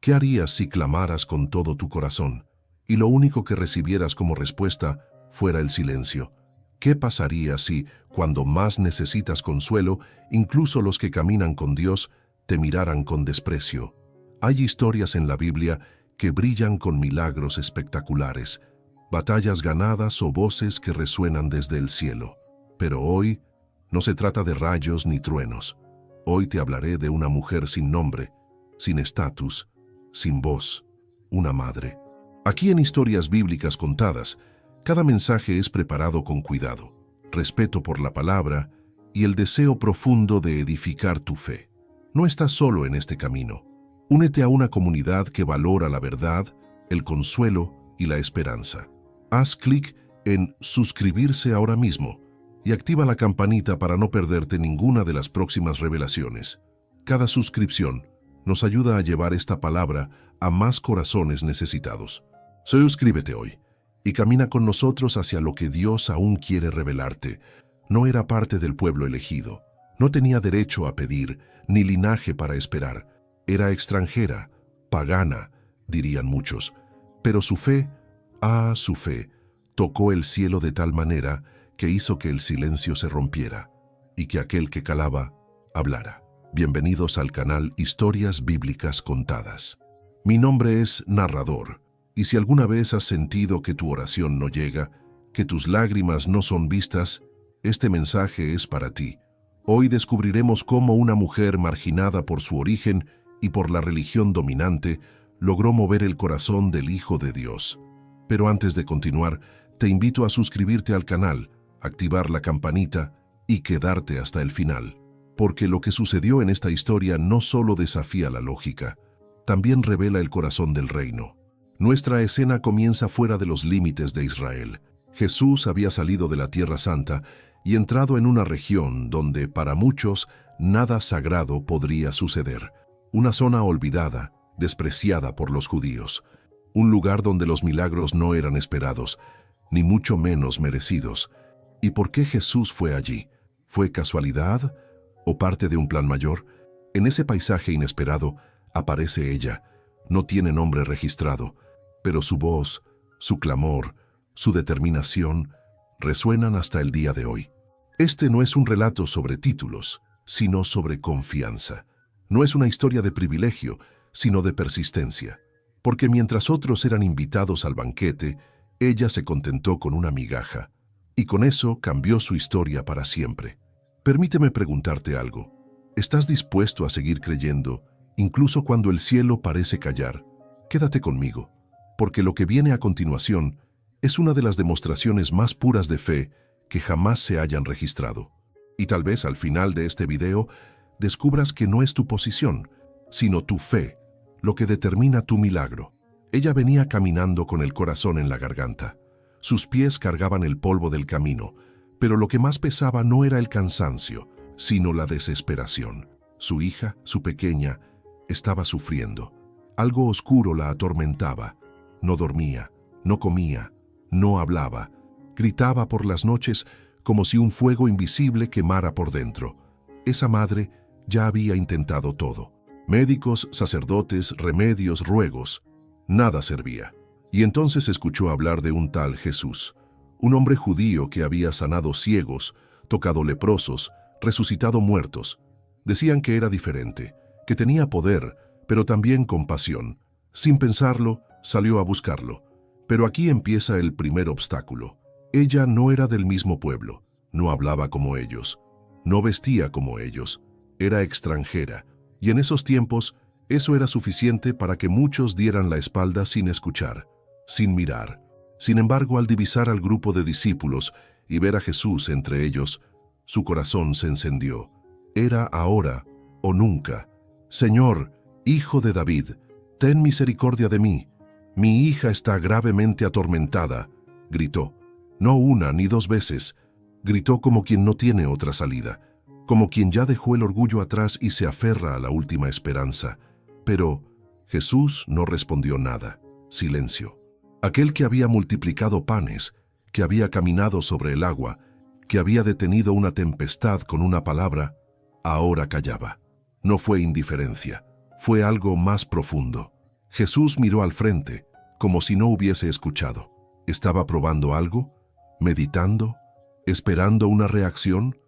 ¿Qué harías si clamaras con todo tu corazón y lo único que recibieras como respuesta fuera el silencio? ¿Qué pasaría si, cuando más necesitas consuelo, incluso los que caminan con Dios te miraran con desprecio? Hay historias en la Biblia que brillan con milagros espectaculares, batallas ganadas o voces que resuenan desde el cielo. Pero hoy no se trata de rayos ni truenos. Hoy te hablaré de una mujer sin nombre, sin estatus, sin voz, una madre. Aquí en Historias Bíblicas Contadas, cada mensaje es preparado con cuidado, respeto por la palabra y el deseo profundo de edificar tu fe. No estás solo en este camino. Únete a una comunidad que valora la verdad, el consuelo y la esperanza. Haz clic en suscribirse ahora mismo y activa la campanita para no perderte ninguna de las próximas revelaciones. Cada suscripción nos ayuda a llevar esta palabra a más corazones necesitados. Suscríbete hoy y camina con nosotros hacia lo que Dios aún quiere revelarte. No era parte del pueblo elegido, no tenía derecho a pedir, ni linaje para esperar. Era extranjera, pagana, dirían muchos, pero su fe, su fe, tocó el cielo de tal manera que hizo que el silencio se rompiera y que aquel que calaba, hablara. Bienvenidos al canal Historias Bíblicas Contadas. Mi nombre es Narrador, y si alguna vez has sentido que tu oración no llega, que tus lágrimas no son vistas, este mensaje es para ti. Hoy descubriremos cómo una mujer marginada por su origen y por la religión dominante logró mover el corazón del Hijo de Dios. Pero antes de continuar, te invito a suscribirte al canal, activar la campanita y quedarte hasta el final, porque lo que sucedió en esta historia no solo desafía la lógica, también revela el corazón del reino. Nuestra escena comienza fuera de los límites de Israel. Jesús había salido de la Tierra Santa y entrado en una región donde, para muchos, nada sagrado podría suceder. Una zona olvidada, despreciada por los judíos. Un lugar donde los milagros no eran esperados, ni mucho menos merecidos. ¿Y por qué Jesús fue allí? ¿Fue casualidad o parte de un plan mayor? En ese paisaje inesperado aparece ella. No tiene nombre registrado, pero su voz, su clamor, su determinación resuenan hasta el día de hoy. Este no es un relato sobre títulos, sino sobre confianza. No es una historia de privilegio, sino de persistencia. Porque mientras otros eran invitados al banquete, ella se contentó con una migaja. Y con eso cambió su historia para siempre. Permíteme preguntarte algo. ¿Estás dispuesto a seguir creyendo, incluso cuando el cielo parece callar? Quédate conmigo, porque lo que viene a continuación es una de las demostraciones más puras de fe que jamás se hayan registrado. Y tal vez al final de este video descubras que no es tu posición, sino tu fe, lo que determina tu milagro. Ella venía caminando con el corazón en la garganta. Sus pies cargaban el polvo del camino, pero lo que más pesaba no era el cansancio, sino la desesperación. Su hija, su pequeña, estaba sufriendo. Algo oscuro la atormentaba. No dormía, no comía, no hablaba. Gritaba por las noches como si un fuego invisible quemara por dentro. Esa madre ya había intentado todo. Médicos, sacerdotes, remedios, ruegos. Nada servía. Y entonces escuchó hablar de un tal Jesús, un hombre judío que había sanado ciegos, tocado leprosos, resucitado muertos. Decían que era diferente, que tenía poder, pero también compasión. Sin pensarlo, salió a buscarlo. Pero aquí empieza el primer obstáculo. Ella no era del mismo pueblo, no hablaba como ellos, no vestía como ellos, era extranjera, y en esos tiempos eso era suficiente para que muchos dieran la espalda sin escuchar, sin mirar. Sin embargo, al divisar al grupo de discípulos y ver a Jesús entre ellos, su corazón se encendió. Era ahora o nunca. «Señor, Hijo de David, ten misericordia de mí. Mi hija está gravemente atormentada», gritó. No una ni dos veces. Gritó como quien no tiene otra salida, como quien ya dejó el orgullo atrás y se aferra a la última esperanza. Pero Jesús no respondió nada. Silencio. Aquel que había multiplicado panes, que había caminado sobre el agua, que había detenido una tempestad con una palabra, ahora callaba. No fue indiferencia, fue algo más profundo. Jesús miró al frente, como si no hubiese escuchado. ¿Estaba probando algo? ¿Meditando? ¿Esperando una reacción?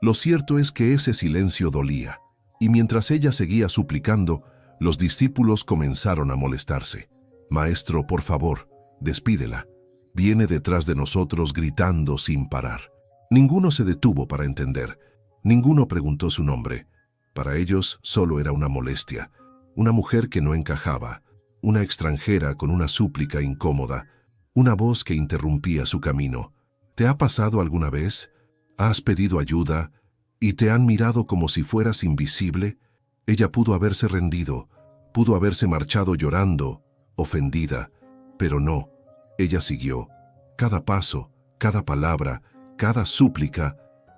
Lo cierto es que ese silencio dolía, y mientras ella seguía suplicando, los discípulos comenzaron a molestarse. «Maestro, por favor, despídela. Viene detrás de nosotros gritando sin parar». Ninguno se detuvo para entender. Ninguno preguntó su nombre. Para ellos solo era una molestia, una mujer que no encajaba, una extranjera con una súplica incómoda, una voz que interrumpía su camino. ¿Te ha pasado alguna vez? ¿Has pedido ayuda y te han mirado como si fueras invisible? Ella pudo haberse rendido, pudo haberse marchado llorando, ofendida, pero no. Ella siguió. Cada paso, cada palabra, cada súplica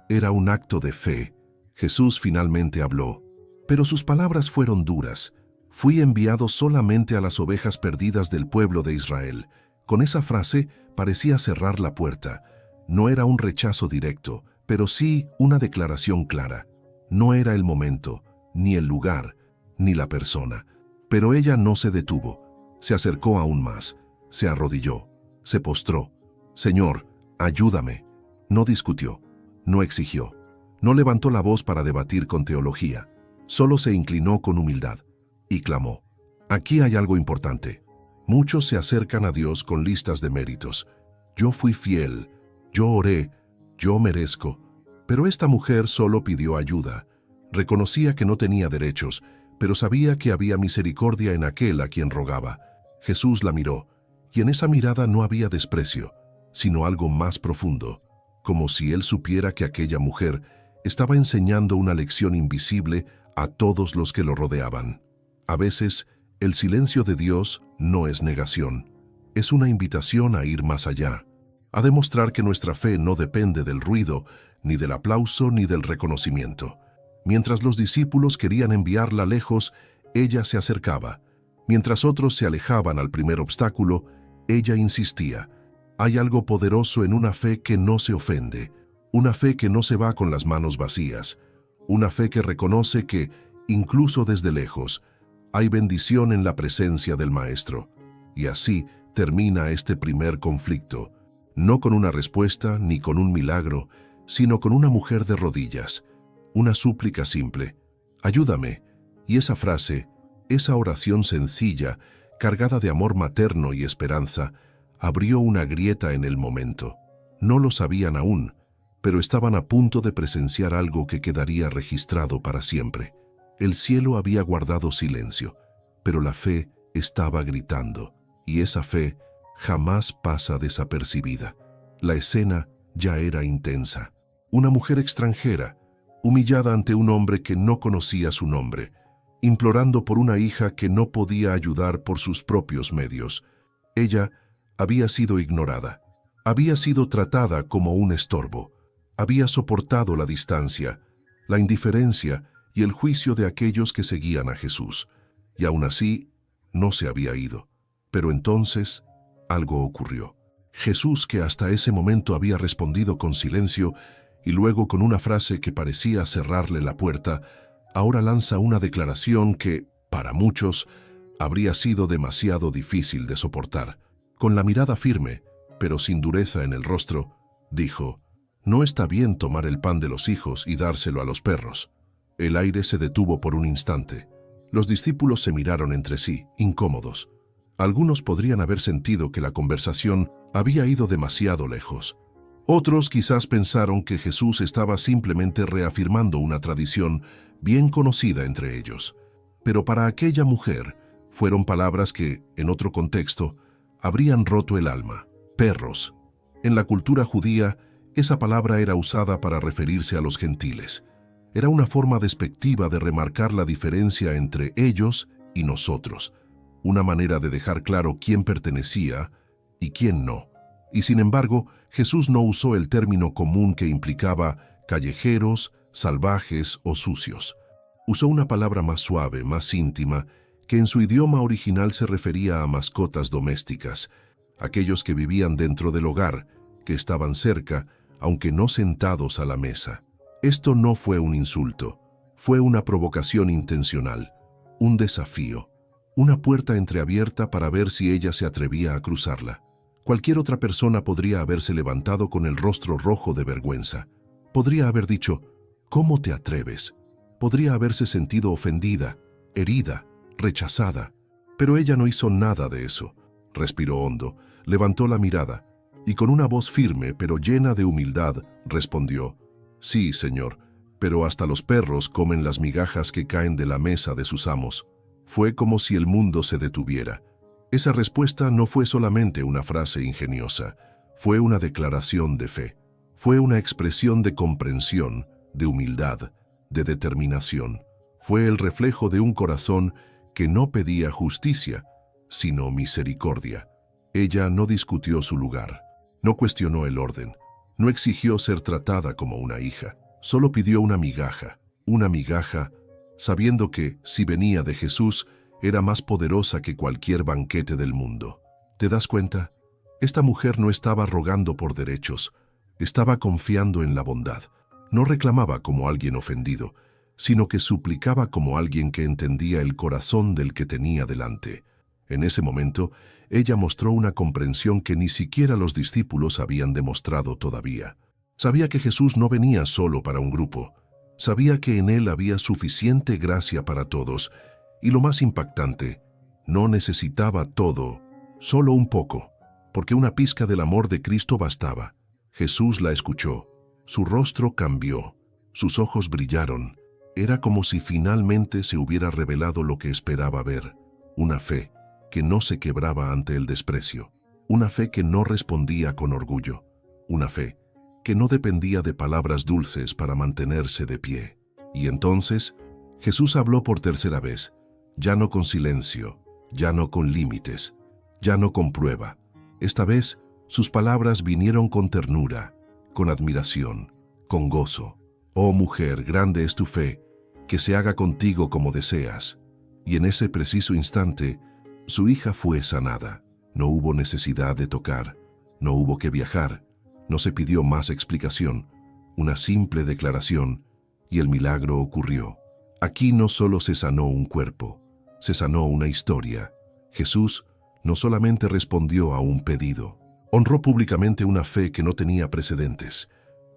era un acto de fe. Jesús finalmente habló, pero sus palabras fueron duras. «Fui enviado solamente a las ovejas perdidas del pueblo de Israel». Con esa frase parecía cerrar la puerta. No era un rechazo directo, pero sí una declaración clara. No era el momento, ni el lugar, ni la persona. Pero ella no se detuvo. Se acercó aún más. Se arrodilló. Se postró. «Señor, ayúdame». No discutió. No exigió. No levantó la voz para debatir con teología. Solo se inclinó con humildad y clamó. Aquí hay algo importante. Muchos se acercan a Dios con listas de méritos. Yo fui fiel, yo oré, yo merezco. Pero esta mujer solo pidió ayuda. Reconocía que no tenía derechos, pero sabía que había misericordia en aquel a quien rogaba. Jesús la miró, y en esa mirada no había desprecio, sino algo más profundo, como si él supiera que aquella mujer estaba enseñando una lección invisible a todos los que lo rodeaban. A veces, el silencio de Dios no es negación, es una invitación a ir más allá, a demostrar que nuestra fe no depende del ruido, ni del aplauso, ni del reconocimiento. Mientras los discípulos querían enviarla lejos, ella se acercaba. Mientras otros se alejaban al primer obstáculo, ella insistía. Hay algo poderoso en una fe que no se ofende, una fe que no se va con las manos vacías, una fe que reconoce que, incluso desde lejos, hay bendición en la presencia del Maestro. Y así termina este primer conflicto, no con una respuesta ni con un milagro, sino con una mujer de rodillas, una súplica simple, «Ayúdame». Y esa frase, esa oración sencilla, cargada de amor materno y esperanza, abrió una grieta en el momento. No lo sabían aún, pero estaban a punto de presenciar algo que quedaría registrado para siempre. El cielo había guardado silencio, pero la fe estaba gritando, y esa fe jamás pasa desapercibida. La escena ya era intensa. Una mujer extranjera, humillada ante un hombre que no conocía su nombre, implorando por una hija que no podía ayudar por sus propios medios. Ella había sido ignorada, había sido tratada como un estorbo, había soportado la distancia, la indiferencia y el juicio de aquellos que seguían a Jesús, y aún así no se había ido. Pero entonces algo ocurrió. Jesús, que hasta ese momento había respondido con silencio y luego con una frase que parecía cerrarle la puerta, ahora lanza una declaración que, para muchos, habría sido demasiado difícil de soportar. Con la mirada firme, pero sin dureza en el rostro, dijo: «No está bien tomar el pan de los hijos y dárselo a los perros». El aire se detuvo por un instante. Los discípulos se miraron entre sí, incómodos. Algunos podrían haber sentido que la conversación había ido demasiado lejos. Otros quizás pensaron que Jesús estaba simplemente reafirmando una tradición bien conocida entre ellos. Pero para aquella mujer fueron palabras que, en otro contexto, habrían roto el alma. Perros. En la cultura judía, esa palabra era usada para referirse a los gentiles. Era una forma despectiva de remarcar la diferencia entre ellos y nosotros, una manera de dejar claro quién pertenecía y quién no. Y sin embargo, Jesús no usó el término común que implicaba callejeros, salvajes o sucios. Usó una palabra más suave, más íntima, que en su idioma original se refería a mascotas domésticas, aquellos que vivían dentro del hogar, que estaban cerca, aunque no sentados a la mesa. Esto no fue un insulto, fue una provocación intencional, un desafío. una puerta entreabierta para ver si ella se atrevía a cruzarla. Cualquier otra persona podría haberse levantado con el rostro rojo de vergüenza. Podría haber dicho, ¿cómo te atreves? Podría haberse sentido ofendida, herida, rechazada. Pero ella no hizo nada de eso. Respiró hondo, levantó la mirada y con una voz firme pero llena de humildad respondió, «Sí, Señor, pero hasta los perros comen las migajas que caen de la mesa de sus amos». Fue como si el mundo se detuviera. Esa respuesta no fue solamente una frase ingeniosa, fue una declaración de fe. Fue una expresión de comprensión, de humildad, de determinación. Fue el reflejo de un corazón que no pedía justicia, sino misericordia. Ella no discutió su lugar, no cuestionó el orden, no exigió ser tratada como una hija, solo pidió una migaja, sabiendo que, si venía de Jesús, era más poderosa que cualquier banquete del mundo. ¿Te das cuenta? Esta mujer no estaba rogando por derechos, estaba confiando en la bondad. No reclamaba como alguien ofendido, sino que suplicaba como alguien que entendía el corazón del que tenía delante. En ese momento, ella mostró una comprensión que ni siquiera los discípulos habían demostrado todavía. Sabía que Jesús no venía solo para un grupo. Sabía que en él había suficiente gracia para todos, y lo más impactante, no necesitaba todo, solo un poco, porque una pizca del amor de Cristo bastaba. Jesús la escuchó, su rostro cambió, sus ojos brillaron. Era como si finalmente se hubiera revelado lo que esperaba ver, una fe que no se quebraba ante el desprecio, una fe que no respondía con orgullo, una fe que no dependía de palabras dulces para mantenerse de pie. Y entonces, Jesús habló por tercera vez, ya no con silencio, ya no con límites, ya no con prueba. Esta vez, sus palabras vinieron con ternura, con admiración, con gozo. «Oh mujer, grande es tu fe, que se haga contigo como deseas». Y en ese preciso instante, su hija fue sanada. No hubo necesidad de tocar, no hubo que viajar, no se pidió más explicación, una simple declaración, y el milagro ocurrió. Aquí no solo se sanó un cuerpo, se sanó una historia. Jesús no solamente respondió a un pedido, honró públicamente una fe que no tenía precedentes.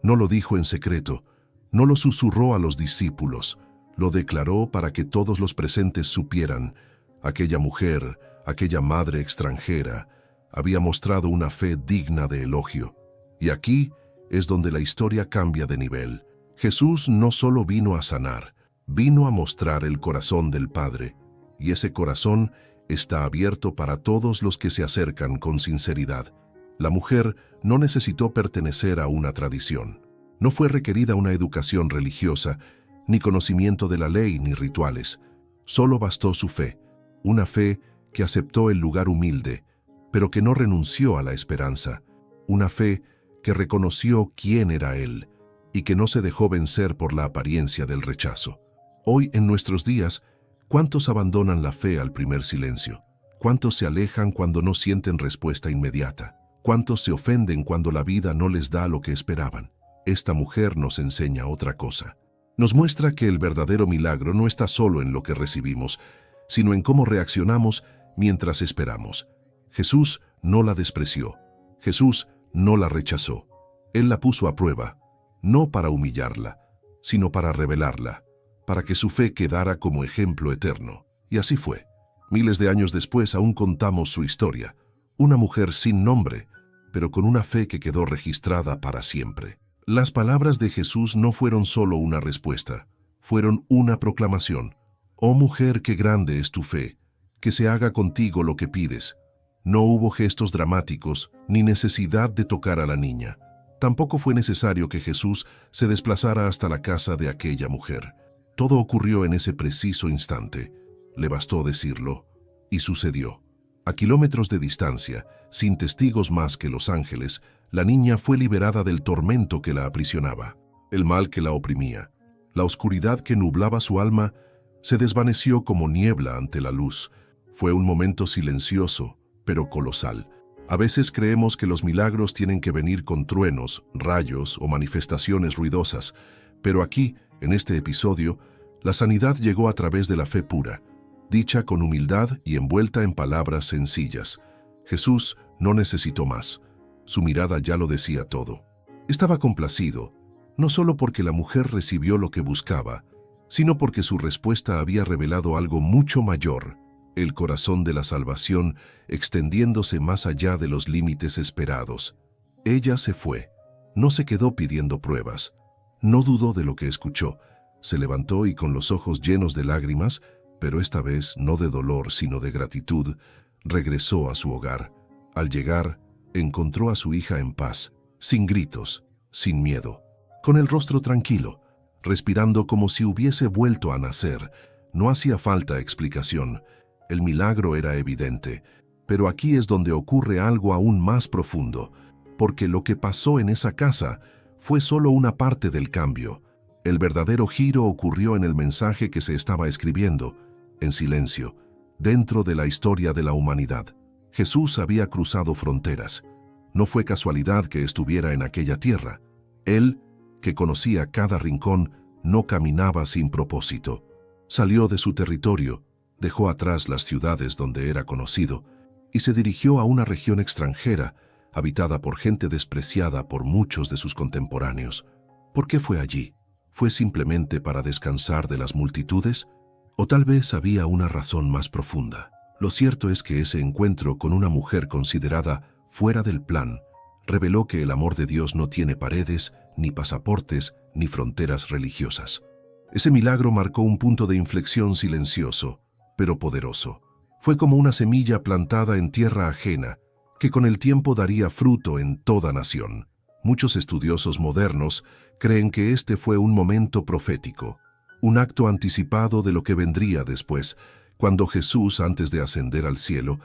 No lo dijo en secreto, no lo susurró a los discípulos, lo declaró para que todos los presentes supieran. Aquella mujer, aquella madre extranjera, había mostrado una fe digna de elogio. Y aquí es donde la historia cambia de nivel. Jesús no solo vino a sanar, vino a mostrar el corazón del Padre, y ese corazón está abierto para todos los que se acercan con sinceridad. La mujer no necesitó pertenecer a una tradición. No fue requerida una educación religiosa, ni conocimiento de la ley ni rituales. Solo bastó su fe, una fe que aceptó el lugar humilde, pero que no renunció a la esperanza, una fe que reconoció quién era Él y que no se dejó vencer por la apariencia del rechazo. Hoy, en nuestros días, ¿cuántos abandonan la fe al primer silencio? ¿Cuántos se alejan cuando no sienten respuesta inmediata? ¿Cuántos se ofenden cuando la vida no les da lo que esperaban? Esta mujer nos enseña otra cosa. Nos muestra que el verdadero milagro no está solo en lo que recibimos, sino en cómo reaccionamos mientras esperamos. Jesús no la despreció. Jesús no la rechazó. Él la puso a prueba, no para humillarla, sino para revelarla, para que su fe quedara como ejemplo eterno. Y así fue. Miles de años después aún contamos su historia. Una mujer sin nombre, pero con una fe que quedó registrada para siempre. Las palabras de Jesús no fueron solo una respuesta, fueron una proclamación. «Oh mujer, qué grande es tu fe, que se haga contigo lo que pides». No hubo gestos dramáticos ni necesidad de tocar a la niña. Tampoco fue necesario que Jesús se desplazara hasta la casa de aquella mujer. Todo ocurrió en ese preciso instante. Le bastó decirlo, y sucedió. A kilómetros de distancia, sin testigos más que los ángeles, la niña fue liberada del tormento que la aprisionaba. El mal que la oprimía, la oscuridad que nublaba su alma, se desvaneció como niebla ante la luz. Fue un momento silencioso, pero colosal. A veces creemos que los milagros tienen que venir con truenos, rayos o manifestaciones ruidosas, pero aquí, en este episodio, la sanidad llegó a través de la fe pura. dicha con humildad y envuelta en palabras sencillas. Jesús no necesitó más. Su mirada ya lo decía todo. Estaba complacido, no solo porque la mujer recibió lo que buscaba, sino porque su respuesta había revelado algo mucho mayor, el corazón de la salvación extendiéndose más allá de los límites esperados. Ella se fue, no se quedó pidiendo pruebas, no dudó de lo que escuchó, se levantó y con los ojos llenos de lágrimas, pero esta vez no de dolor sino de gratitud, regresó a su hogar. Al llegar, encontró a su hija en paz, sin gritos, sin miedo, con el rostro tranquilo, respirando como si hubiese vuelto a nacer. No hacía falta explicación. El milagro era evidente, pero aquí es donde ocurre algo aún más profundo, porque lo que pasó en esa casa fue solo una parte del cambio. El verdadero giro ocurrió en el mensaje que se estaba escribiendo, en silencio, dentro de la historia de la humanidad. Jesús había cruzado fronteras. No fue casualidad que estuviera en aquella tierra. Él, que conocía cada rincón, no caminaba sin propósito. Salió de su territorio, dejó atrás las ciudades donde era conocido y se dirigió a una región extranjera, habitada por gente despreciada por muchos de sus contemporáneos. ¿Por qué fue allí? ¿Fue simplemente para descansar de las multitudes? ¿O tal vez había una razón más profunda? Lo cierto es que ese encuentro con una mujer considerada fuera del plan reveló que el amor de Dios no tiene paredes, ni pasaportes, ni fronteras religiosas. Ese milagro marcó un punto de inflexión silencioso, pero poderoso. Fue como una semilla plantada en tierra ajena, que con el tiempo daría fruto en toda nación. Muchos estudiosos modernos creen que este fue un momento profético, un acto anticipado de lo que vendría después, cuando Jesús, antes de ascender al cielo,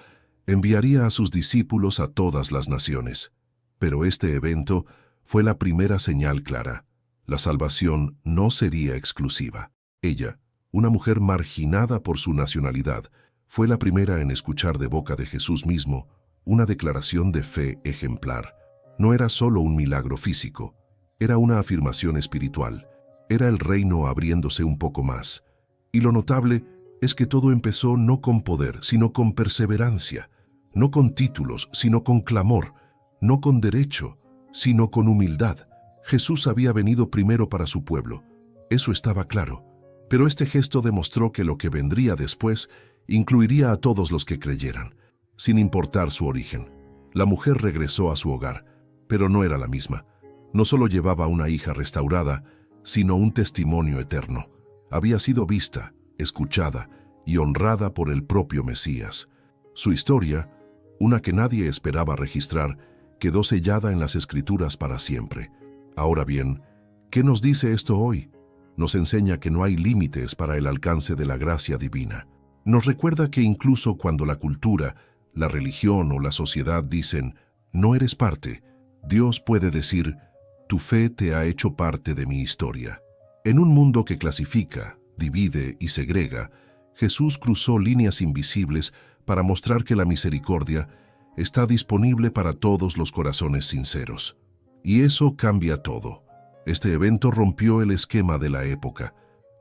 enviaría a sus discípulos a todas las naciones. Pero este evento fue la primera señal clara. La salvación no sería exclusiva. Ella, una mujer marginada por su nacionalidad, fue la primera en escuchar de boca de Jesús mismo una declaración de fe ejemplar. No era solo un milagro físico, era una afirmación espiritual. Era el reino abriéndose un poco más. Y lo notable es que todo empezó no con poder, sino con perseverancia, no con títulos, sino con clamor, no con derecho, sino con humildad. Jesús había venido primero para su pueblo, eso estaba claro, pero este gesto demostró que lo que vendría después incluiría a todos los que creyeran, sin importar su origen. La mujer regresó a su hogar, pero no era la misma. No solo llevaba una hija restaurada, sino un testimonio eterno. Había sido vista, escuchada y honrada por el propio Mesías. Su historia, una que nadie esperaba registrar, quedó sellada en las Escrituras para siempre. Ahora bien, ¿qué nos dice esto hoy? Nos enseña que no hay límites para el alcance de la gracia divina. Nos recuerda que incluso cuando la cultura, la religión o la sociedad dicen, no eres parte, Dios puede decir, tu fe te ha hecho parte de mi historia. En un mundo que clasifica, divide y segrega, Jesús cruzó líneas invisibles para mostrar que la misericordia está disponible para todos los corazones sinceros. Y eso cambia todo. Este evento rompió el esquema de la época.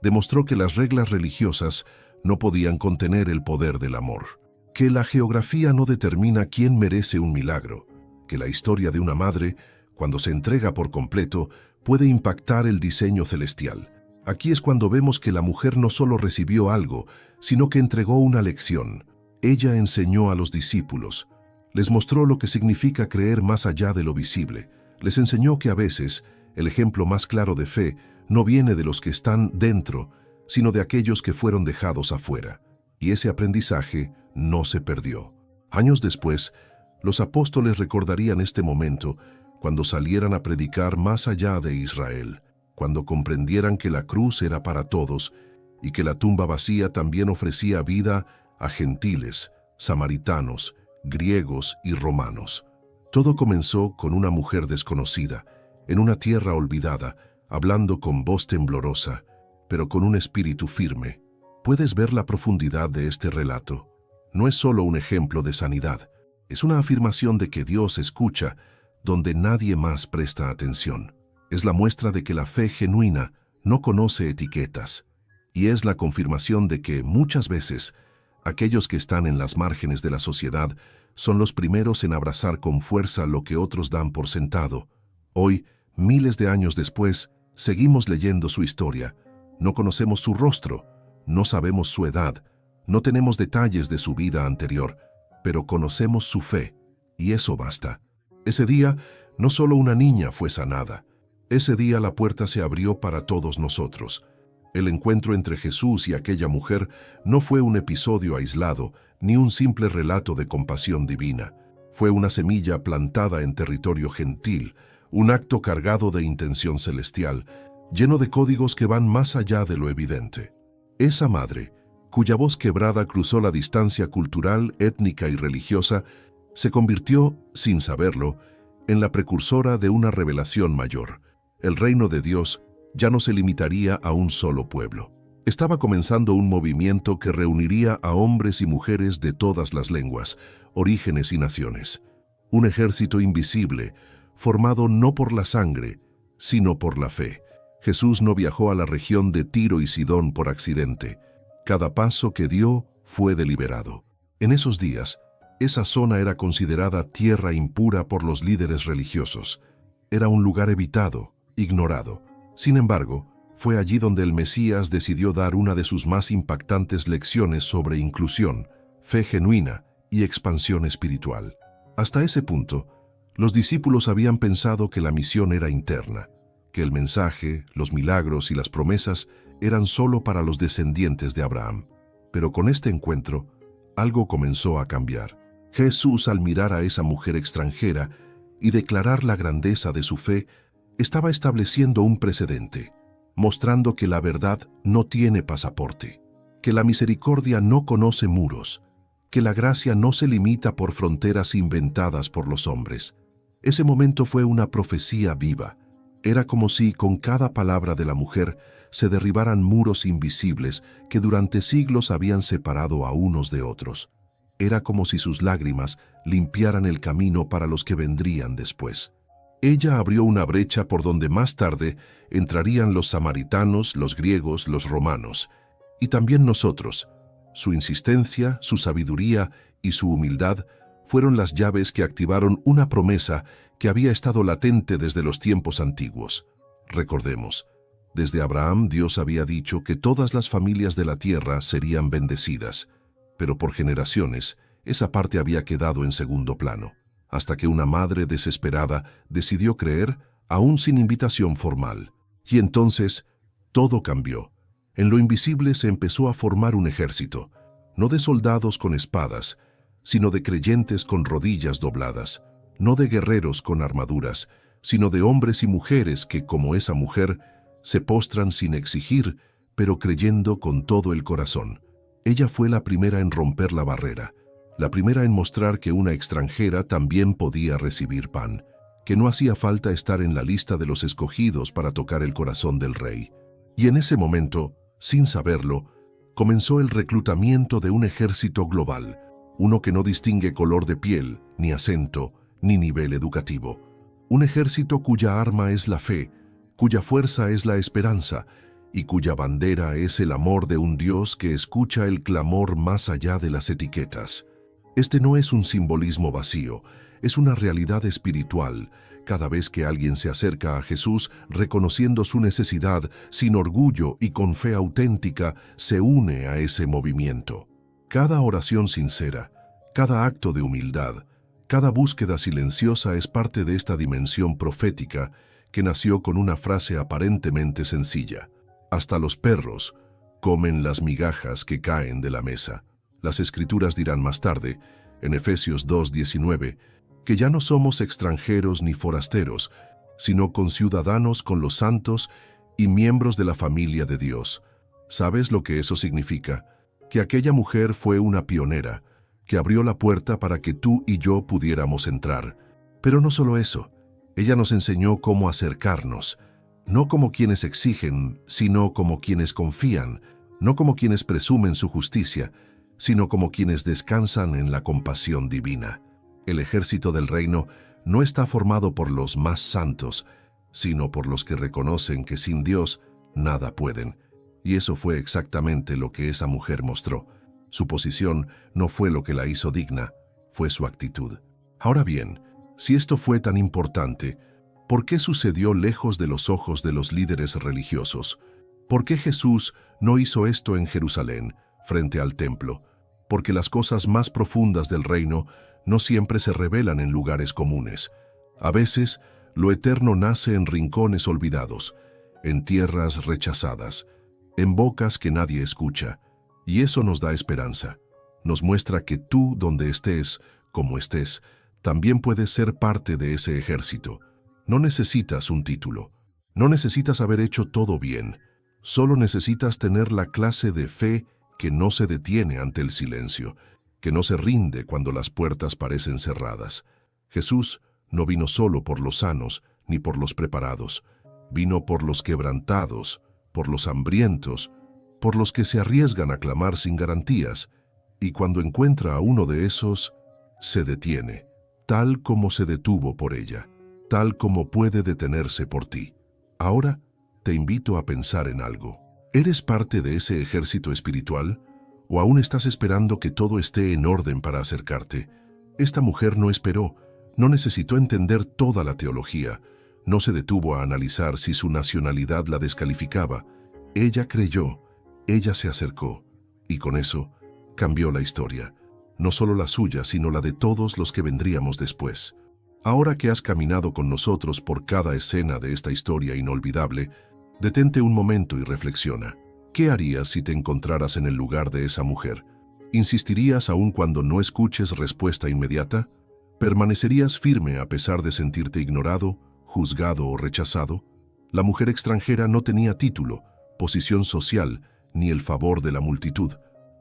Demostró que las reglas religiosas no podían contener el poder del amor. Que la geografía no determina quién merece un milagro. Que la historia de una madre, cuando se entrega por completo, puede impactar el diseño celestial. Aquí es cuando vemos que la mujer no solo recibió algo, sino que entregó una lección. Ella enseñó a los discípulos. Les mostró lo que significa creer más allá de lo visible. Les enseñó que a veces el ejemplo más claro de fe no viene de los que están dentro, sino de aquellos que fueron dejados afuera. Y ese aprendizaje no se perdió. Años después, los apóstoles recordarían este momento cuando salieran a predicar más allá de Israel, cuando comprendieran que la cruz era para todos y que la tumba vacía también ofrecía vida a gentiles, samaritanos, griegos y romanos. Todo comenzó con una mujer desconocida, en una tierra olvidada, hablando con voz temblorosa, pero con un espíritu firme. ¿Puedes ver la profundidad de este relato? No es solo un ejemplo de sanidad, es una afirmación de que Dios escucha donde nadie más presta atención. Es la muestra de que la fe genuina no conoce etiquetas, y es la confirmación de que muchas veces Aquellos que están en las márgenes de la sociedad son los primeros en abrazar con fuerza lo que otros dan por sentado. Hoy, miles de años después, seguimos leyendo su historia. No conocemos su rostro, no sabemos su edad, no tenemos detalles de su vida anterior, pero conocemos su fe, y eso basta. Ese día, no solo una niña fue sanada. Ese día la puerta se abrió para todos nosotros. El encuentro entre Jesús y aquella mujer no fue un episodio aislado, ni un simple relato de compasión divina. Fue una semilla plantada en territorio gentil, un acto cargado de intención celestial, lleno de códigos que van más allá de lo evidente. Esa madre, cuya voz quebrada cruzó la distancia cultural, étnica y religiosa, se convirtió, sin saberlo, en la precursora de una revelación mayor. El reino de Dios ya no se limitaría a un solo pueblo. Estaba comenzando un movimiento que reuniría a hombres y mujeres de todas las lenguas, orígenes y naciones. Un ejército invisible, formado no por la sangre, sino por la fe. Jesús no viajó a la región de Tiro y Sidón por accidente. Cada paso que dio fue deliberado. En esos días, esa zona era considerada tierra impura por los líderes religiosos. Era un lugar evitado, ignorado. Sin embargo, fue allí donde el Mesías decidió dar una de sus más impactantes lecciones sobre inclusión, fe genuina y expansión espiritual. Hasta ese punto, los discípulos habían pensado que la misión era interna, que el mensaje, los milagros y las promesas eran solo para los descendientes de Abraham. Pero con este encuentro, algo comenzó a cambiar. Jesús, al mirar a esa mujer extranjera y declarar la grandeza de su fe, estaba estableciendo un precedente, mostrando que la verdad no tiene pasaporte, que la misericordia no conoce muros, que la gracia no se limita por fronteras inventadas por los hombres. Ese momento fue una profecía viva. Era como si con cada palabra de la mujer se derribaran muros invisibles que durante siglos habían separado a unos de otros. Era como si sus lágrimas limpiaran el camino para los que vendrían después. Ella abrió una brecha por donde más tarde entrarían los samaritanos, los griegos, los romanos, y también nosotros. Su insistencia, su sabiduría y su humildad fueron las llaves que activaron una promesa que había estado latente desde los tiempos antiguos. Recordemos, desde Abraham Dios había dicho que todas las familias de la tierra serían bendecidas, pero por generaciones esa parte había quedado en segundo plano, hasta que una madre desesperada decidió creer, aún sin invitación formal. Y entonces, todo cambió. En lo invisible se empezó a formar un ejército, no de soldados con espadas, sino de creyentes con rodillas dobladas, no de guerreros con armaduras, sino de hombres y mujeres que, como esa mujer, se postran sin exigir, pero creyendo con todo el corazón. Ella fue la primera en romper la barrera, la primera en mostrar que una extranjera también podía recibir pan, que no hacía falta estar en la lista de los escogidos para tocar el corazón del rey. Y en ese momento, sin saberlo, comenzó el reclutamiento de un ejército global, uno que no distingue color de piel, ni acento, ni nivel educativo. Un ejército cuya arma es la fe, cuya fuerza es la esperanza, y cuya bandera es el amor de un Dios que escucha el clamor más allá de las etiquetas. Este no es un simbolismo vacío, es una realidad espiritual. Cada vez que alguien se acerca a Jesús reconociendo su necesidad, sin orgullo y con fe auténtica, se une a ese movimiento. Cada oración sincera, cada acto de humildad, cada búsqueda silenciosa es parte de esta dimensión profética que nació con una frase aparentemente sencilla. Hasta los perros comen las migajas que caen de la mesa. Las Escrituras dirán más tarde, en Efesios 2:19, que ya no somos extranjeros ni forasteros, sino conciudadanos con los santos y miembros de la familia de Dios. ¿Sabes lo que eso significa? Que aquella mujer fue una pionera, que abrió la puerta para que tú y yo pudiéramos entrar. Pero no solo eso, ella nos enseñó cómo acercarnos, no como quienes exigen, sino como quienes confían, no como quienes presumen su justicia, sino como quienes descansan en la compasión divina. El ejército del reino no está formado por los más santos, sino por los que reconocen que sin Dios nada pueden. Y eso fue exactamente lo que esa mujer mostró. Su posición no fue lo que la hizo digna, fue su actitud. Ahora bien, si esto fue tan importante, ¿por qué sucedió lejos de los ojos de los líderes religiosos? ¿Por qué Jesús no hizo esto en Jerusalén, frente al templo? Porque las cosas más profundas del reino no siempre se revelan en lugares comunes. A veces, lo eterno nace en rincones olvidados, en tierras rechazadas, en bocas que nadie escucha, y eso nos da esperanza. Nos muestra que tú, donde estés, como estés, también puedes ser parte de ese ejército. No necesitas un título, no necesitas haber hecho todo bien, solo necesitas tener la clase de fe que no se detiene ante el silencio, que no se rinde cuando las puertas parecen cerradas. Jesús no vino solo por los sanos ni por los preparados, vino por los quebrantados, por los hambrientos, por los que se arriesgan a clamar sin garantías, y cuando encuentra a uno de esos, se detiene, tal como se detuvo por ella, tal como puede detenerse por ti. Ahora te invito a pensar en algo. ¿Eres parte de ese ejército espiritual? ¿O aún estás esperando que todo esté en orden para acercarte? Esta mujer no esperó, no necesitó entender toda la teología, no se detuvo a analizar si su nacionalidad la descalificaba. Ella creyó, ella se acercó, y con eso cambió la historia, no solo la suya, sino la de todos los que vendríamos después. Ahora que has caminado con nosotros por cada escena de esta historia inolvidable, detente un momento y reflexiona. ¿Qué harías si te encontraras en el lugar de esa mujer? ¿Insistirías aún cuando no escuches respuesta inmediata? ¿Permanecerías firme a pesar de sentirte ignorado, juzgado o rechazado? La mujer extranjera no tenía título, posición social, ni el favor de la multitud,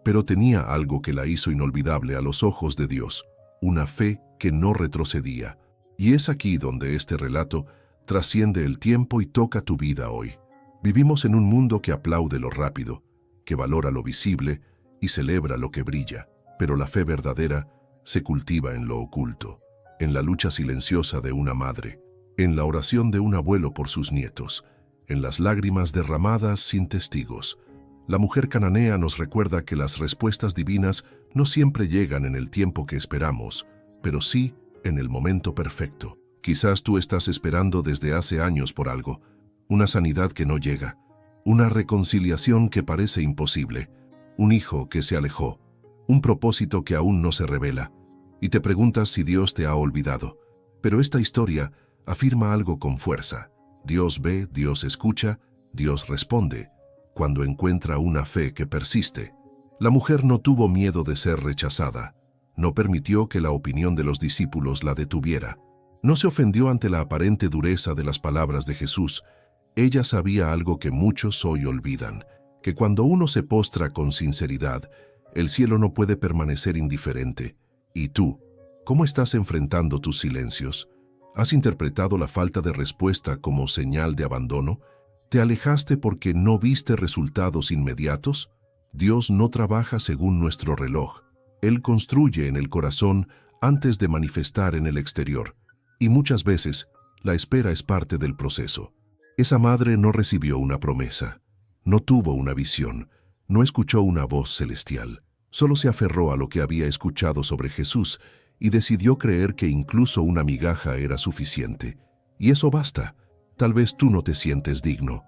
pero tenía algo que la hizo inolvidable a los ojos de Dios, una fe que no retrocedía. Y es aquí donde este relato trasciende el tiempo y toca tu vida hoy. Vivimos en un mundo que aplaude lo rápido, que valora lo visible y celebra lo que brilla, pero la fe verdadera se cultiva en lo oculto, en la lucha silenciosa de una madre, en la oración de un abuelo por sus nietos, en las lágrimas derramadas sin testigos. La mujer cananea nos recuerda que las respuestas divinas no siempre llegan en el tiempo que esperamos, pero sí en el momento perfecto. Quizás tú estás esperando desde hace años por algo, una sanidad que no llega, una reconciliación que parece imposible, un hijo que se alejó, un propósito que aún no se revela, y te preguntas si Dios te ha olvidado. Pero esta historia afirma algo con fuerza. Dios ve, Dios escucha, Dios responde, cuando encuentra una fe que persiste. La mujer no tuvo miedo de ser rechazada, no permitió que la opinión de los discípulos la detuviera, no se ofendió ante la aparente dureza de las palabras de Jesús. Ella sabía algo que muchos hoy olvidan, que cuando uno se postra con sinceridad, el cielo no puede permanecer indiferente. ¿Y tú? ¿Cómo estás enfrentando tus silencios? ¿Has interpretado la falta de respuesta como señal de abandono? ¿Te alejaste porque no viste resultados inmediatos? Dios no trabaja según nuestro reloj. Él construye en el corazón antes de manifestar en el exterior. Y muchas veces, la espera es parte del proceso. Esa madre no recibió una promesa, no tuvo una visión, no escuchó una voz celestial. Solo se aferró a lo que había escuchado sobre Jesús y decidió creer que incluso una migaja era suficiente. Y eso basta. Tal vez tú no te sientes digno.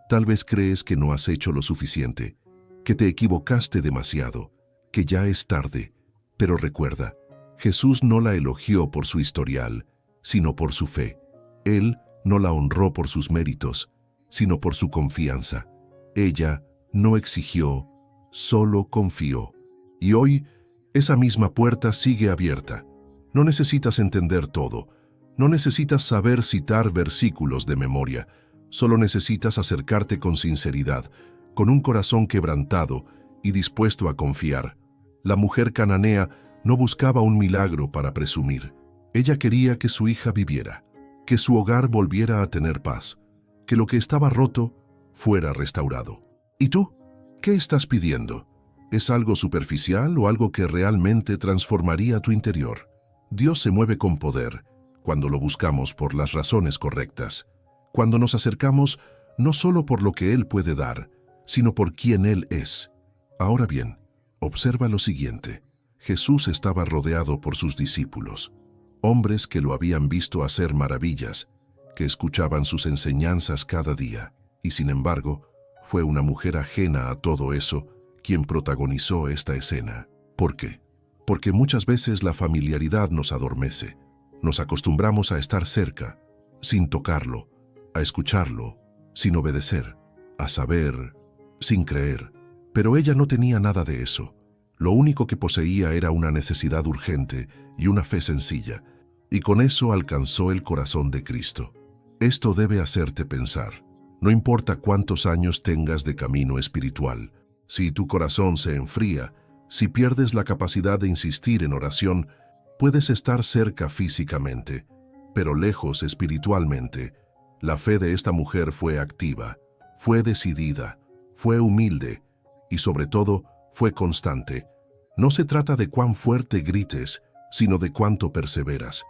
Tal vez crees que no has hecho lo suficiente, que te equivocaste demasiado, que ya es tarde. Pero recuerda, Jesús no la elogió por su historial, sino por su fe. Él no la honró por sus méritos, sino por su confianza. Ella no exigió, solo confió. Y hoy, esa misma puerta sigue abierta. No necesitas entender todo. No necesitas saber citar versículos de memoria. Solo necesitas acercarte con sinceridad, con un corazón quebrantado y dispuesto a confiar. La mujer cananea no buscaba un milagro para presumir. Ella quería que su hija viviera, que su hogar volviera a tener paz, que lo que estaba roto fuera restaurado. ¿Y tú? ¿Qué estás pidiendo? ¿Es algo superficial o algo que realmente transformaría tu interior? Dios se mueve con poder cuando lo buscamos por las razones correctas, cuando nos acercamos no solo por lo que Él puede dar, sino por quién Él es. Ahora bien, Observa lo siguiente. Jesús estaba rodeado por sus discípulos, hombres que lo habían visto hacer maravillas, que escuchaban sus enseñanzas cada día, y sin embargo, fue una mujer ajena a todo eso quien protagonizó esta escena. ¿Por qué? Porque muchas veces la familiaridad nos adormece. Nos acostumbramos a estar cerca, sin tocarlo, a escucharlo, sin obedecer, a saber, sin creer. Pero ella no tenía nada de eso. Lo único que poseía era una necesidad urgente y una fe sencilla, y con eso alcanzó el corazón de Cristo. Esto debe hacerte pensar. No importa cuántos años tengas de camino espiritual, si tu corazón se enfría, si pierdes la capacidad de insistir en oración, puedes estar cerca físicamente, pero lejos espiritualmente. La fe de esta mujer fue activa, fue decidida, fue humilde y sobre todo fue constante. No se trata de cuán fuerte grites, sino de cuánto perseveras.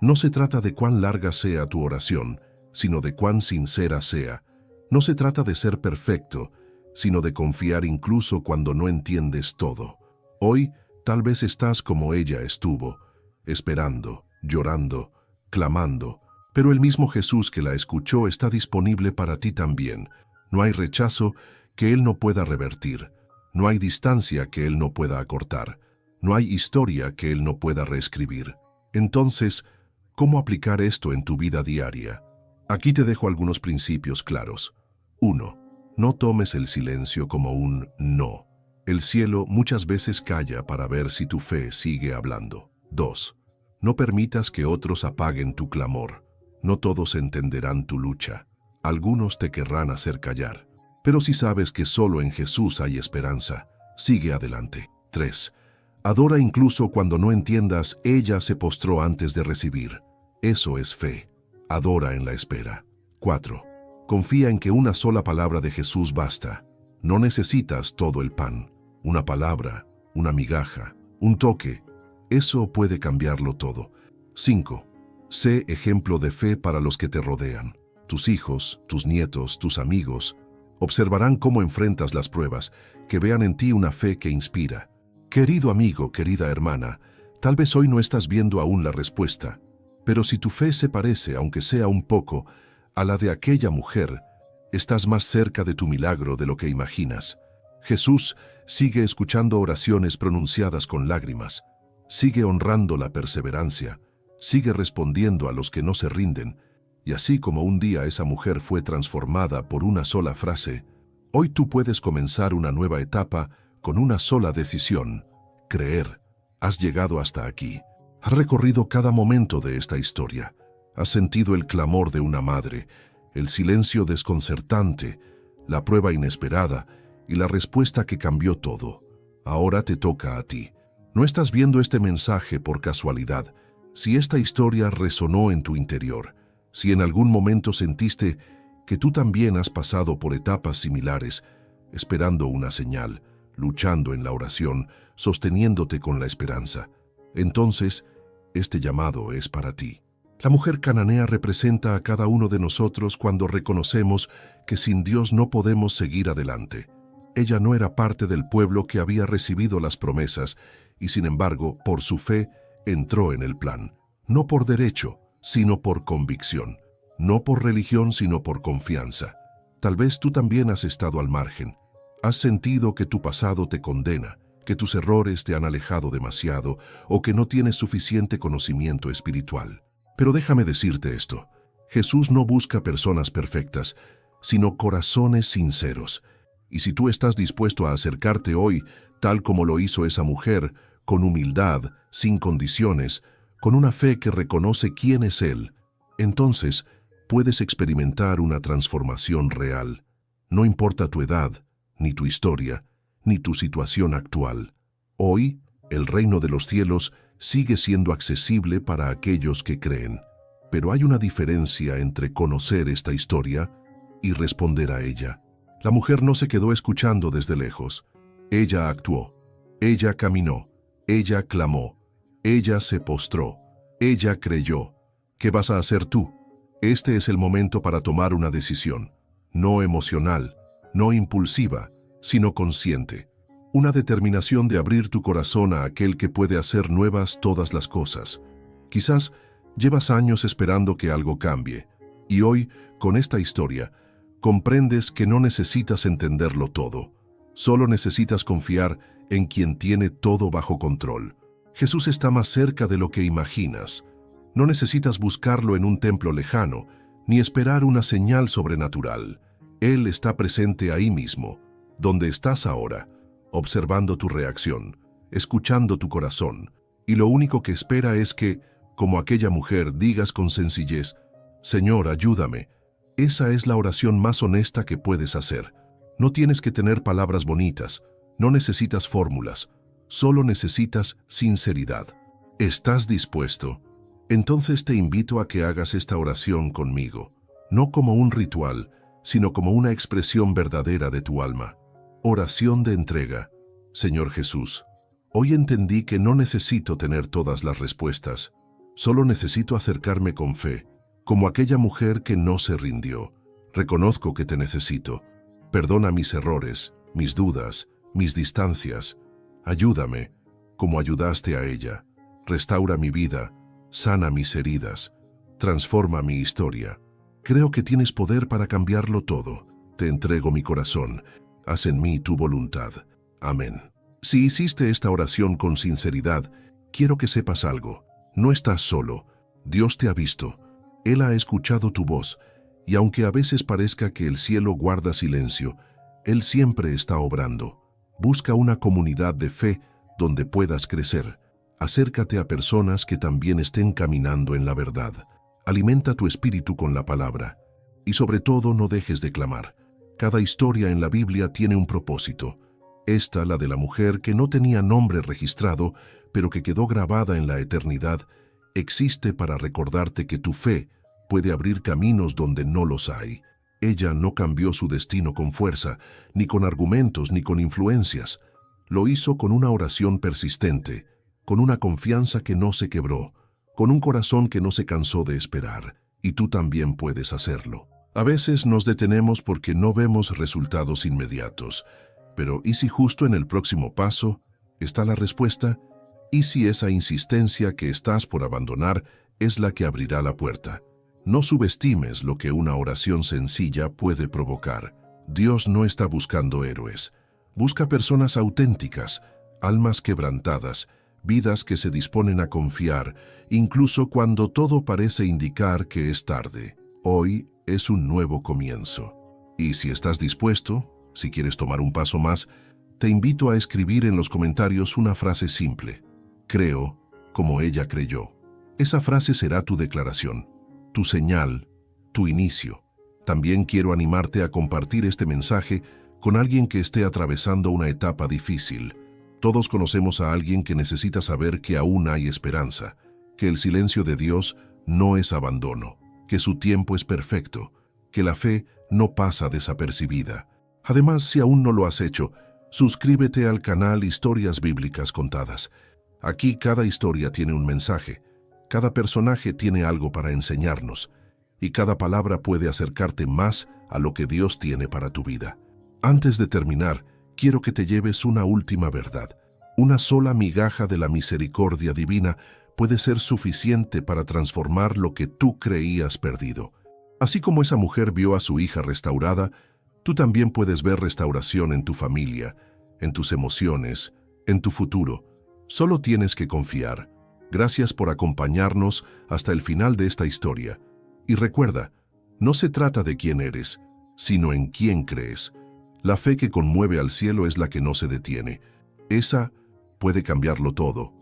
No se trata de cuán larga sea tu oración, sino de cuán sincera sea. No se trata de ser perfecto, sino de confiar incluso cuando no entiendes todo. Hoy, tal vez estás como ella estuvo, esperando, llorando, clamando, pero el mismo Jesús que la escuchó está disponible para ti también. No hay rechazo que Él no pueda revertir. No hay distancia que Él no pueda acortar. No hay historia que Él no pueda reescribir. Entonces, ¿cómo aplicar esto en tu vida diaria? Aquí te dejo algunos principios claros. 1. No tomes el silencio como un no. El cielo muchas veces calla para ver si tu fe sigue hablando. 2. No permitas que otros apaguen tu clamor. No todos entenderán tu lucha. Algunos te querrán hacer callar. Pero si sabes que solo en Jesús hay esperanza, sigue adelante. 3. Adora incluso cuando no entiendas, ella se postró antes de recibir. Eso es fe. Adora en la espera. 4. Confía en que una sola palabra de Jesús basta. No necesitas todo el pan. Una palabra, una migaja, un toque. Eso puede cambiarlo todo. 5. Sé ejemplo de fe para los que te rodean. Tus hijos, tus nietos, tus amigos observarán cómo enfrentas las pruebas, que vean en ti una fe que inspira. Querido amigo, querida hermana, tal vez hoy no estás viendo aún la respuesta, pero si tu fe se parece, aunque sea un poco, a la de aquella mujer, estás más cerca de tu milagro de lo que imaginas. Jesús sigue escuchando oraciones pronunciadas con lágrimas, sigue honrando la perseverancia, sigue respondiendo a los que no se rinden, y así como un día esa mujer fue transformada por una sola frase, hoy tú puedes comenzar una nueva etapa con una sola decisión: creer. Has llegado hasta aquí. Has recorrido cada momento de esta historia. Has sentido el clamor de una madre, el silencio desconcertante, la prueba inesperada y la respuesta que cambió todo. Ahora te toca a ti. No estás viendo este mensaje por casualidad. Si esta historia resonó en tu interior, si en algún momento sentiste que tú también has pasado por etapas similares, esperando una señal, luchando en la oración, sosteniéndote con la esperanza, entonces este llamado es para ti. La mujer cananea representa a cada uno de nosotros cuando reconocemos que sin Dios no podemos seguir adelante. Ella no era parte del pueblo que había recibido las promesas y sin embargo, por su fe, entró en el plan, no por derecho, sino por convicción, no por religión, sino por confianza. Tal vez tú también has estado al margen. Has sentido que tu pasado te condena, que tus errores te han alejado demasiado o que no tienes suficiente conocimiento espiritual. Pero déjame decirte esto: Jesús no busca personas perfectas, sino corazones sinceros. Y si tú estás dispuesto a acercarte hoy, tal como lo hizo esa mujer, con humildad, sin condiciones, con una fe que reconoce quién es Él, entonces puedes experimentar una transformación real. No importa tu edad, ni tu historia, ni tu situación actual. Hoy, el reino de los cielos sigue siendo accesible para aquellos que creen. Pero hay una diferencia entre conocer esta historia y responder a ella. La mujer no se quedó escuchando desde lejos. Ella actuó, ella caminó, ella clamó. Ella se postró, ella creyó. ¿Qué vas a hacer tú? Este es el momento para tomar una decisión, no emocional, no impulsiva, sino consciente. una determinación de abrir tu corazón a aquel que puede hacer nuevas todas las cosas. Quizás llevas años esperando que algo cambie, y hoy, con esta historia, comprendes que no necesitas entenderlo todo. Solo necesitas confiar en quien tiene todo bajo control. Jesús está más cerca de lo que imaginas. No necesitas buscarlo en un templo lejano, ni esperar una señal sobrenatural. Él está presente ahí mismo, donde estás ahora, observando tu reacción, escuchando tu corazón, y lo único que espera es que, como aquella mujer, digas con sencillez: «Señor, ayúdame». Esa es la oración más honesta que puedes hacer. No tienes que tener palabras bonitas, no necesitas fórmulas, solo necesitas sinceridad. ¿Estás dispuesto? Entonces te invito a que hagas esta oración conmigo, no como un ritual, sino como una expresión verdadera de tu alma. Oración de entrega. Señor Jesús, hoy entendí que no necesito tener todas las respuestas, solo necesito acercarme con fe, como aquella mujer que no se rindió. Reconozco que te necesito. Perdona mis errores, mis dudas, mis distancias. Ayúdame, como ayudaste a ella. Restaura mi vida, sana mis heridas, transforma mi historia. Creo que tienes poder para cambiarlo todo. Te entrego mi corazón. Haz en mí tu voluntad. Amén. Si hiciste esta oración con sinceridad, quiero que sepas algo. No estás solo. Dios te ha visto. Él ha escuchado tu voz, y aunque a veces parezca que el cielo guarda silencio, Él siempre está obrando. Busca una comunidad de fe donde puedas crecer. Acércate a personas que también estén caminando en la verdad. Alimenta tu espíritu con la palabra. Y sobre todo, no dejes de clamar. Cada historia en la Biblia tiene un propósito. Esta, la de la mujer que no tenía nombre registrado, pero que quedó grabada en la eternidad, existe para recordarte que tu fe puede abrir caminos donde no los hay. Ella no cambió su destino con fuerza, ni con argumentos, ni con influencias. Lo hizo con una oración persistente, con una confianza que no se quebró, con un corazón que no se cansó de esperar, y tú también puedes hacerlo. A veces nos detenemos porque no vemos resultados inmediatos, pero ¿y si justo en el próximo paso está la respuesta? ¿Y si esa insistencia que estás por abandonar es la que abrirá la puerta? No subestimes lo que una oración sencilla puede provocar. Dios no está buscando héroes. Busca personas auténticas, almas quebrantadas, vidas que se disponen a confiar, incluso cuando todo parece indicar que es tarde. Hoy es un nuevo comienzo. Y si estás dispuesto, si quieres tomar un paso más, te invito a escribir en los comentarios una frase simple. Creo como ella creyó. Esa frase será tu declaración, tu señal, tu inicio. También quiero animarte a compartir este mensaje con alguien que esté atravesando una etapa difícil. Todos conocemos a alguien que necesita saber que aún hay esperanza, que el silencio de Dios no es abandono, que su tiempo es perfecto, que la fe no pasa desapercibida. Además, si aún no lo has hecho, suscríbete al canal Historias Bíblicas Contadas. Aquí cada historia tiene un mensaje, cada personaje tiene algo para enseñarnos, y cada palabra puede acercarte más a lo que Dios tiene para tu vida. Antes de terminar, quiero que te lleves una última verdad. Una sola migaja de la misericordia divina puede ser suficiente para transformar lo que tú creías perdido. Así como esa mujer vio a su hija restaurada, tú también puedes ver restauración en tu familia, en tus emociones, en tu futuro. Solo tienes que confiar. Gracias por acompañarnos hasta el final de esta historia. Y recuerda, no se trata de quién eres, sino en quién crees. La fe que conmueve al cielo es la que no se detiene. Esa puede cambiarlo todo.